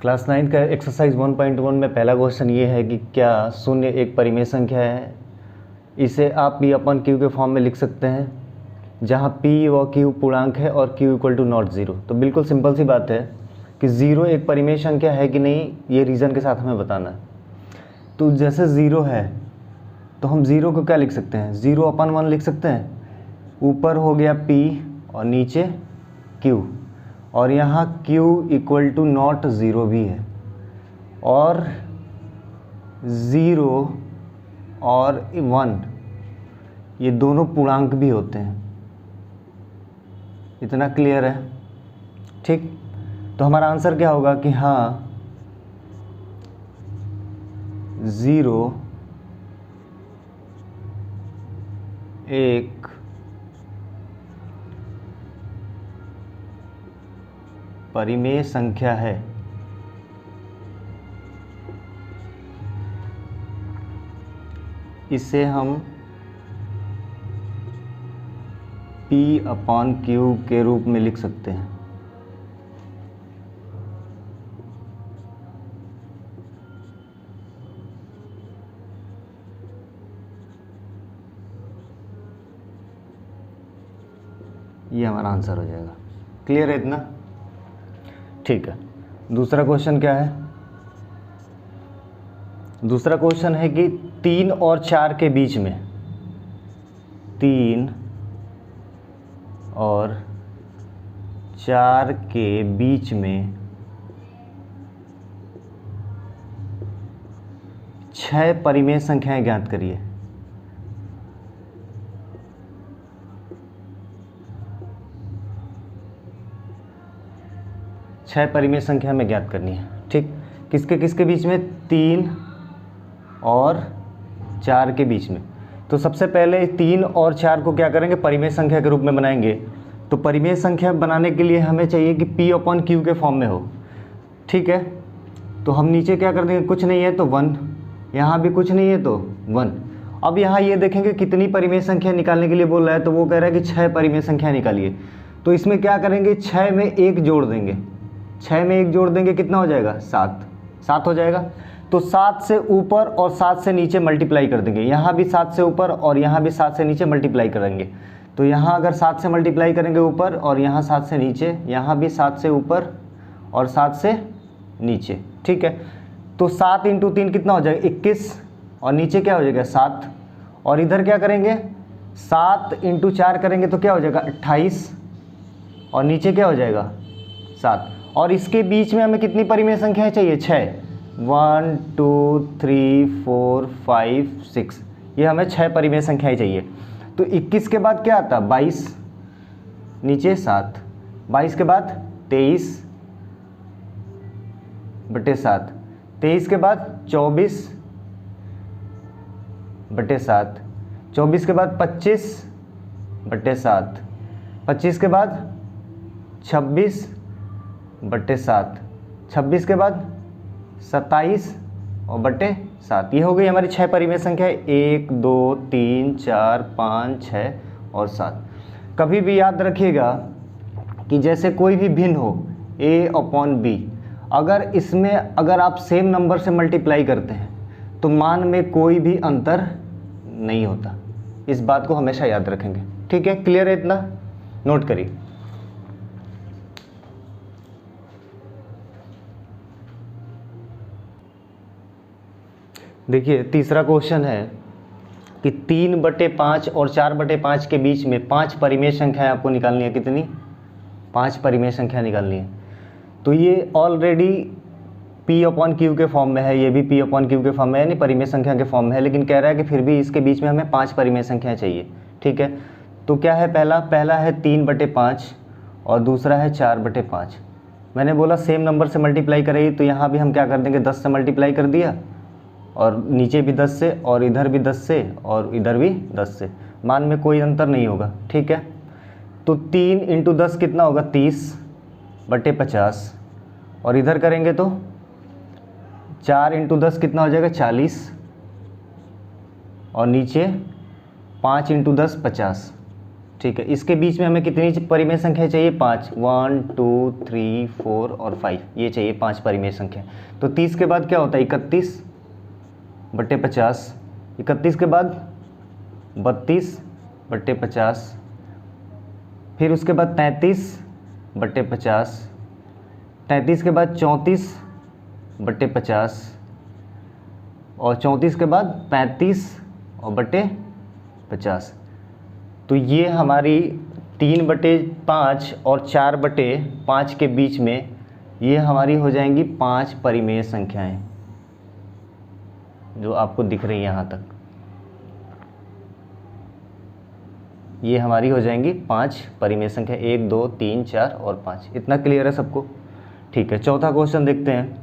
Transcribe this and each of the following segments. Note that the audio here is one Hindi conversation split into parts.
क्लास 9 का एक्सरसाइज 1.1 में पहला क्वेश्चन ये है कि क्या शून्य एक परिमेय संख्या है। इसे आप पी अपन क्यू के फॉर्म में लिख सकते हैं, जहाँ पी व क्यू पूर्णांक है और Q equal to not zero. तो बिल्कुल सिंपल सी बात है कि ज़ीरो एक परिमेय संख्या है कि नहीं, ये रीज़न के साथ हमें बताना है। तो जैसे ज़ीरो है तो हम ज़ीरो को क्या लिख सकते हैं, 0/1 लिख सकते हैं। ऊपर हो गया p और नीचे q, और यहाँ q equal to not zero भी है, और 0 और 1 ये दोनों पूर्णांक भी होते हैं। इतना क्लियर है? ठीक, तो हमारा आंसर क्या होगा कि हाँ 0 एक परिमेय संख्या है। इसे हम P/Q के रूप में लिख सकते हैं। ये हमारा आंसर हो जाएगा। क्लियर है इतना? ठीक है। दूसरा क्वेश्चन क्या है? दूसरा क्वेश्चन है कि 3 और 4 के बीच में, 3 और 4 के बीच में 6 परिमेय संख्याएं ज्ञात करिए। छह परिमेय संख्या हमें ज्ञात करनी है। ठीक, किसके किसके बीच में? 3 और 4 के बीच में। तो सबसे पहले 3 और 4 को क्या करेंगे, परिमेय संख्या के रूप में बनाएंगे। तो परिमेय संख्या बनाने के लिए हमें चाहिए कि P/Q के फॉर्म में हो। ठीक है, तो हम नीचे क्या कर देंगे, कुछ नहीं है तो 1, यहाँ भी कुछ नहीं है तो 1। अब यहाँ ये देखेंगे कितनी परिमेय संख्या निकालने के लिए बोल रहा है, तो वो कह रहा है कि 6 परिमेय संख्या निकालिए। तो इसमें क्या करेंगे, 6 में 1 जोड़ देंगे। 6 में 1 जोड़ देंगे, कितना हो जाएगा, 7 हो जाएगा। तो 7 से ऊपर और 7 से नीचे मल्टीप्लाई कर देंगे। यहाँ भी 7 से ऊपर और यहाँ भी 7 से नीचे मल्टीप्लाई करेंगे। तो यहाँ अगर 7 से मल्टीप्लाई करेंगे ऊपर और यहाँ 7 से नीचे, यहाँ भी 7 से ऊपर और 7 से नीचे। ठीक है, तो 7 × 3 कितना हो जाएगा, 21, और नीचे क्या हो जाएगा, 7। और इधर क्या करेंगे, 7 × 4 करेंगे तो क्या हो जाएगा, 28, और नीचे क्या हो जाएगा, 7। और इसके बीच में हमें कितनी परिमेय संख्याएं चाहिए, 6। 1 2 3 4 5 6, ये हमें 6 परिमेय संख्याएं चाहिए। तो 21 के बाद क्या आता, 22, नीचे 7, 22 के बाद 23/7, 23 के बाद 24/7, 24 के बाद 25/7, 25 के बाद 26/7, 26 के बाद 27/7। ये हो गई हमारी 6 परिमेय संख्या, 1 2 3 4 5 6 और 7। कभी भी याद रखिएगा कि जैसे कोई भी भिन्न हो A/B, अगर इसमें अगर आप सेम नंबर से मल्टीप्लाई करते हैं तो मान में कोई भी अंतर नहीं होता। इस बात को हमेशा याद रखेंगे। ठीक है, क्लियर है इतना? नोट करिए। देखिए तीसरा क्वेश्चन है कि 3/5 और 4/5 के बीच में 5 परिमेय संख्याएं आपको निकालनी है। कितनी? 5 परिमेय संख्या निकालनी है। तो ये ऑलरेडी P/Q के फॉर्म में है, ये भी P/Q के फॉर्म में है, नहीं परिमेय संख्या के फॉर्म में है, लेकिन कह रहा है कि फिर भी इसके बीच में हमें 5 परिमेय संख्या चाहिए। ठीक है, तो क्या है, पहला है 3/5 और दूसरा है 4/5। मैंने बोला सेम नंबर से मल्टीप्लाई करेगी, तो यहाँ भी हम क्या कर देंगे, 10 से मल्टीप्लाई कर दिया, और नीचे भी 10 से, और इधर भी 10 से, और इधर भी 10 से। मान में कोई अंतर नहीं होगा। ठीक है, तो 3 × 10 कितना होगा, 30/50, और इधर करेंगे तो 4 × 10 कितना हो जाएगा, 40, और नीचे 5 × 10 50। ठीक है, इसके बीच में हमें कितनी परिमेय संख्या चाहिए? 5, 1 2 3 4 और 5, ये चाहिए 5 परिमेय संख्या। तो 30 के बाद क्या होता है? 31/50। 31 के बाद 32/50, फिर उसके बाद 33/50, 33 के बाद 34/50 और 34 के बाद 35/50। तो ये हमारी 3/5 और 4/5 के बीच में ये हमारी हो जाएंगी 5 परिमेय संख्याएं, जो आपको दिख रही है यहाँ तक। ये हमारी हो जाएंगी 5 परिमेय संख्या, 1 2 3 4 और 5। इतना क्लियर है सबको? ठीक है, चौथा क्वेश्चन देखते हैं।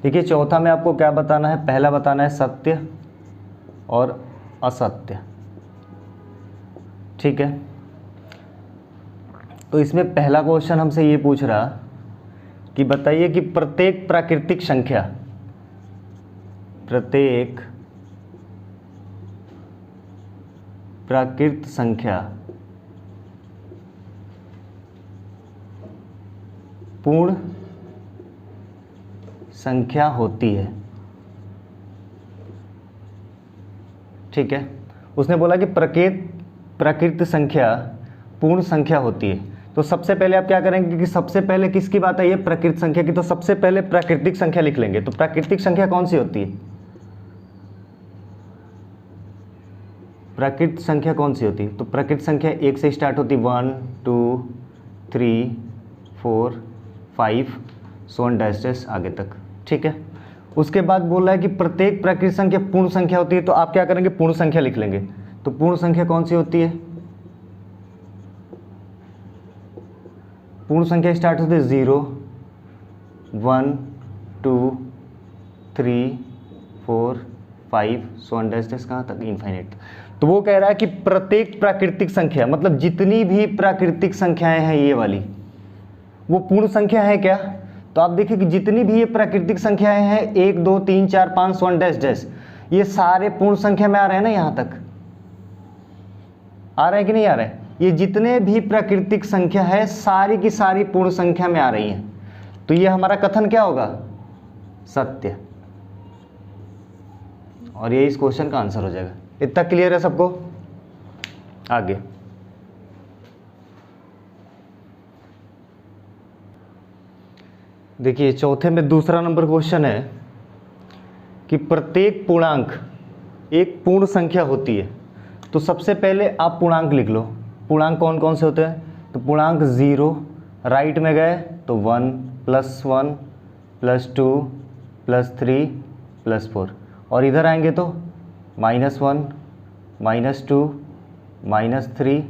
देखिए, चौथा में आपको क्या बताना है? पहला बताना है सत्य और असत्य। ठीक है, तो इसमें पहला क्वेश्चन हमसे ये पूछ रहा कि बताइए कि प्रत्येक प्राकृतिक संख्या, प्रत्येक प्राकृत संख्या पूर्ण संख्या होती है। ठीक है, उसने बोला कि प्राकृत संख्या पूर्ण संख्या होती है। तो सबसे पहले आप क्या करेंगे कि सबसे पहले किसकी बात आई है? प्राकृत संख्या की। तो सबसे पहले प्राकृतिक संख्या लिख लेंगे। तो प्राकृतिक संख्या कौन सी होती है? प्राकृत संख्या कौन सी होती है? तो प्राकृत संख्या 1 से स्टार्ट होती है, 1 2 3 4 5 सो ऑन डैश आगे तक। ठीक है, उसके बाद बोल रहा है कि प्रत्येक प्राकृत संख्या पूर्ण संख्या होती है। तो आप क्या करेंगे? पूर्ण संख्या लिख लेंगे। तो पूर्ण संख्या कौन सी होती है? पूर्ण संख्या स्टार्ट होती है 0 1 2 3 4 5 सो ऑन डैश कहाँ तक? इनफाइनाइट। तो वो कह रहा है कि प्रत्येक प्राकृतिक संख्या, मतलब जितनी भी प्राकृतिक संख्याएं हैं ये वाली, वो पूर्ण संख्या है क्या? तो आप देखिए कि जितनी भी ये प्राकृतिक संख्याएं हैं 1 2 3 4 5 सो ऑन डैश, ये सारे पूर्ण संख्या में आ रहे हैं ना? यहाँ तक आ रहे हैं कि नहीं आ रहे हैं? ये जितने भी प्राकृतिक संख्या है सारी की सारी पूर्ण संख्या में आ रही हैं। तो ये हमारा कथन क्या होगा? सत्य। और ये इस क्वेश्चन का आंसर हो जाएगा। इतना क्लियर है सबको? आगे देखिए, चौथे में दूसरा नंबर क्वेश्चन है कि प्रत्येक पूर्णांक एक पूर्ण संख्या होती है। तो सबसे पहले आप पूर्णांक लिख लो। पूर्णांक कौन कौन से होते हैं? तो पूर्णांक 0 राइट में गए तो 1 +1 +2 +3 +4, और इधर आएंगे तो -1 -2 -3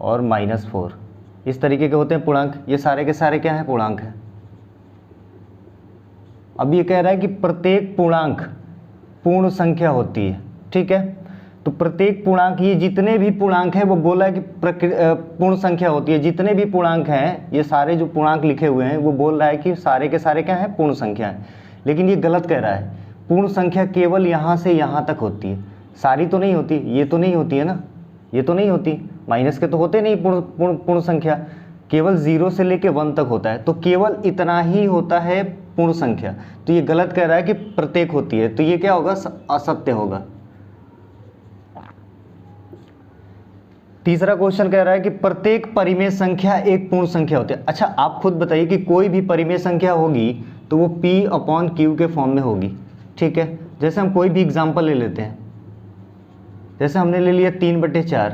और -4। इस तरीके के होते हैं पूर्णांक। ये सारे के सारे क्या हैं? पूर्णांक हैं। अब ये कह रहा है कि प्रत्येक पूर्णांक पूर्ण संख्या होती है। ठीक है, तो प्रत्येक पूर्णांक, ये जितने भी पूर्णांक हैं वो बोला है कि पूर्ण संख्या होती है। जितने भी पूर्णांक हैं, ये सारे जो पूर्णांक लिखे हुए हैं वो बोल रहा है कि सारे के सारे क्या हैं? पूर्ण संख्या है। लेकिन ये गलत कह रहा है। पूर्ण संख्या केवल यहाँ से यहाँ तक होती है, सारी तो नहीं होती। ये तो नहीं होती है ना, ये तो नहीं होती। माइनस के तो होते नहीं पूर्ण संख्या, केवल 0 से लेके 1 तक होता है। तो केवल इतना ही होता है पूर्ण संख्या। तो ये गलत कह रहा है कि प्रत्येक होती है। तो ये क्या होगा? असत्य होगा। तीसरा क्वेश्चन कह रहा है कि प्रत्येक परिमेय संख्या एक पूर्ण संख्या होती है। अच्छा, आप खुद बताइए कि कोई भी परिमेय संख्या होगी तो वो P/Q के फॉर्म में होगी। ठीक है, जैसे हम कोई भी एग्जांपल ले लेते हैं, जैसे हमने ले लिया 3/4।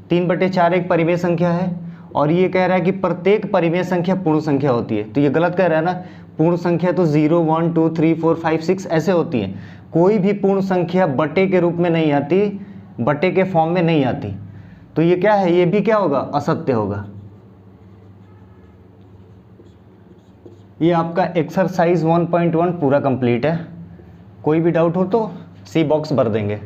3/4 एक परिमेय संख्या है, और ये कह रहा है कि प्रत्येक परिमेय संख्या पूर्ण संख्या होती है। तो ये गलत कह रहा है ना। पूर्ण संख्या तो 0 1 2 3 4 5 6 ऐसे होती है। कोई भी पूर्ण संख्या बटे के रूप में नहीं आती, बटे के फॉर्म में नहीं आती। तो ये क्या है? ये भी क्या होगा? असत्य होगा। ये आपका एक्सरसाइज 1.1 पूरा कंप्लीट है। कोई भी डाउट हो तो सी बॉक्स भर देंगे।